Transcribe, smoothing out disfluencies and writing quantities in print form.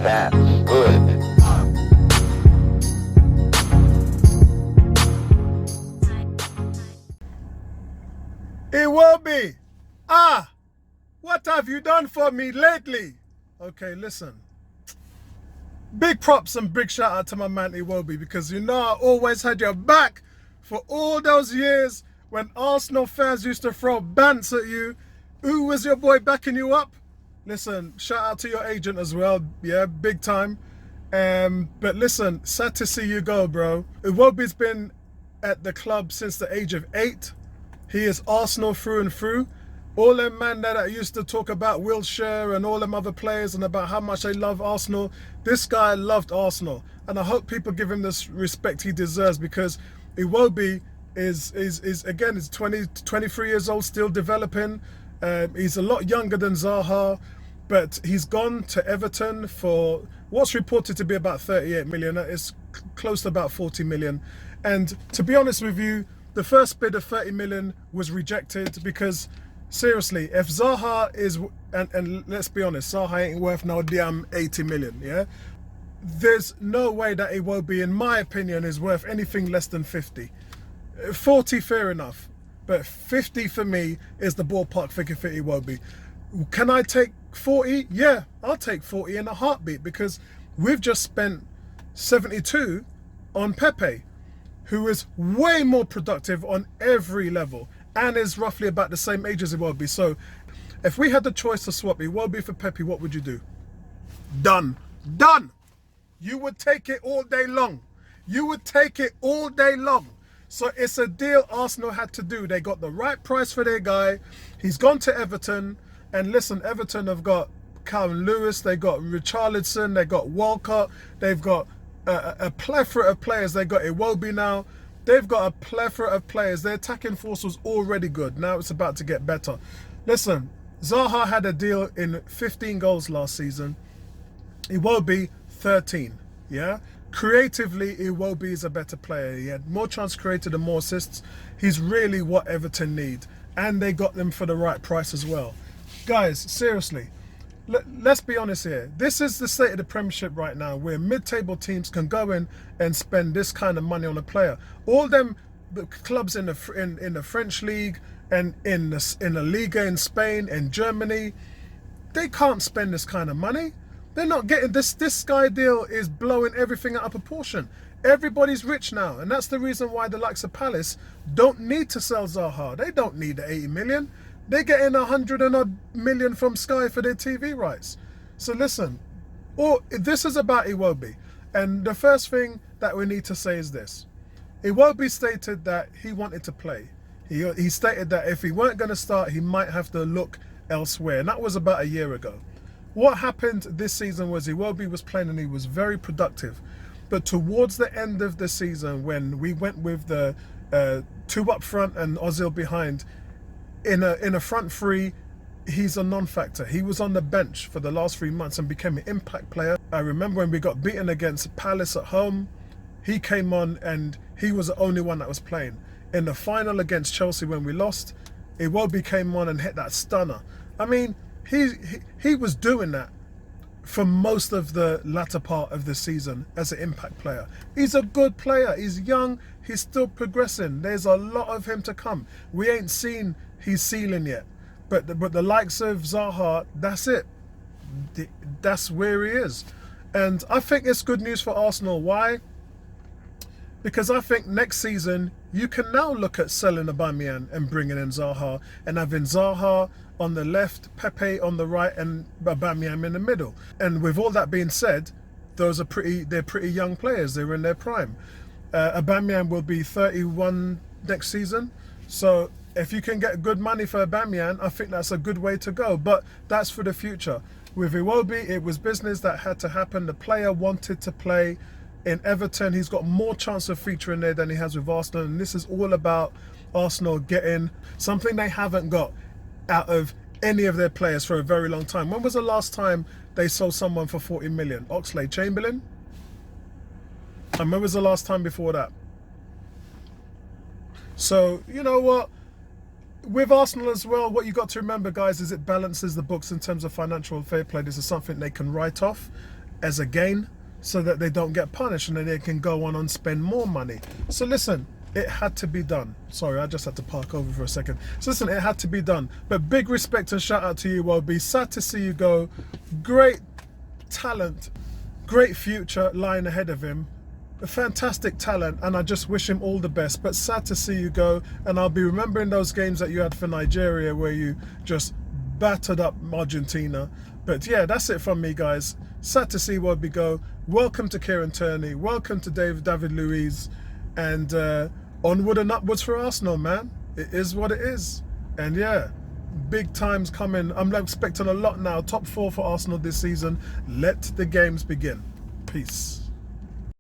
That's good. Iwobi, what have you done for me lately? Okay, listen. Big props and big shout out to my man Iwobi, because you know I always had your back for all those years when Arsenal fans used to throw bants at you. Who was your boy backing you up? Listen, shout out to your agent as well. Yeah, big time. But listen, sad to see you go, bro. Iwobi's been at the club since the age of 8. He is Arsenal through and through. All them man that used to talk about Wilshere and all them other players and about how much they love Arsenal, this guy loved Arsenal. And I hope people give him this respect he deserves, because Iwobi is again, is 23 years old, still developing. He's a lot younger than Zaha, but he's gone to Everton for what's reported to be about 38 million. It's close to about 40 million. And to be honest with you, the first bid of 30 million was rejected because, seriously, if Zaha is, and let's be honest, Zaha ain't worth no damn 80 million, yeah? There's no way that Iwobi, in my opinion, is worth anything less than 50. 40, fair enough. But 50 for me is the ballpark figure for Iwobi. Can I take 40? Yeah, I'll take 40 in a heartbeat, because we've just spent 72 on Pepe, who is way more productive on every level and is roughly about the same age as Iwobi. So if we had the choice to swap Iwobi for Pepe, what would you do? Done. Done. You would take it all day long. You would take it all day long. So it's a deal Arsenal had to do. They got the right price for their guy. He's gone to Everton. And listen, Everton have got Calvin Lewis, they got Richarlison, they got Walcott, they've got a plethora of players. They got Iwobi now. They've got a plethora of players. Their attacking force was already good. Now it's about to get better. Listen, Zaha had a deal in 15 goals last season. Iwobi, 13. Yeah? Creatively, Iwobi is a better player. He had more chance created and more assists. He's really what Everton need. And they got them for the right price as well. Guys, seriously. Let's be honest here. This is the state of the Premiership right now, where mid-table teams can go in and spend this kind of money on a player. All them clubs in the French league and in the Liga in Spain and Germany, they can't spend this kind of money. They're not getting this. This Sky deal is blowing everything out of proportion. Everybody's rich now, and that's the reason why the likes of Palace don't need to sell Zaha. They don't need the 80 million. They're getting 100 and odd million from Sky for their TV rights. So listen, this is about Iwobi. And the first thing that we need to say is this. Iwobi stated that he wanted to play. He stated that if he weren't going to start, he might have to look elsewhere. And that was about a year ago. What happened this season was Iwobi was playing and he was very productive. But towards the end of the season, when we went with the 2 up front and Ozil behind, in a front three, he's a non-factor. He was on the bench for the last 3 months and became an impact player. I remember when we got beaten against Palace at home, he came on and he was the only one that was playing. In the final against Chelsea when we lost, Iwobi came on and hit that stunner. I mean, he was doing that for most of the latter part of the season as an impact player. He's a good player. He's young. He's still progressing. There's a lot of him to come. We ain't seen his ceiling yet. But the likes of Zaha, that's it. That's where he is. And I think it's good news for Arsenal. Why? Because I think next season, you can now look at selling Aubameyang and bringing in Zaha and having Zaha on the left, Pepe on the right, and Aubameyang in the middle. And with all that being said, they're pretty young players. They're in their prime. Aubameyang will be 31 next season. So if you can get good money for Aubameyang, I think that's a good way to go. But that's for the future. With Iwobi, it was business that had to happen. The player wanted to play in Everton. He's got more chance of featuring there than he has with Arsenal. And this is all about Arsenal getting something they haven't got out of any of their players for a very long time. When was the last time they sold someone for 40 million? Oxlade-Chamberlain? And when was the last time before that? So, you know what? With Arsenal as well, what you got to remember, guys, is it balances the books in terms of financial fair play. This is something they can write off. as a gain so that they don't get punished and then they can go on and spend more money. So listen, it had to be done. Sorry, I just had to park over for a second. So listen, it had to be done. But big respect and shout out to you, Iwobi. Sad to see you go. Great talent, great future lying ahead of him. A fantastic talent, and I just wish him all the best. But sad to see you go, and I'll be remembering those games that you had for Nigeria where you just battered up Argentina. But yeah, that's it from me, guys. Sad to see Iwobi go. Welcome to Kieran Tierney. Welcome to David Luiz. And onward and upwards for Arsenal, man. It is what it is. And yeah, big times coming. I'm expecting a lot now. Top 4 for Arsenal this season. Let the games begin. Peace.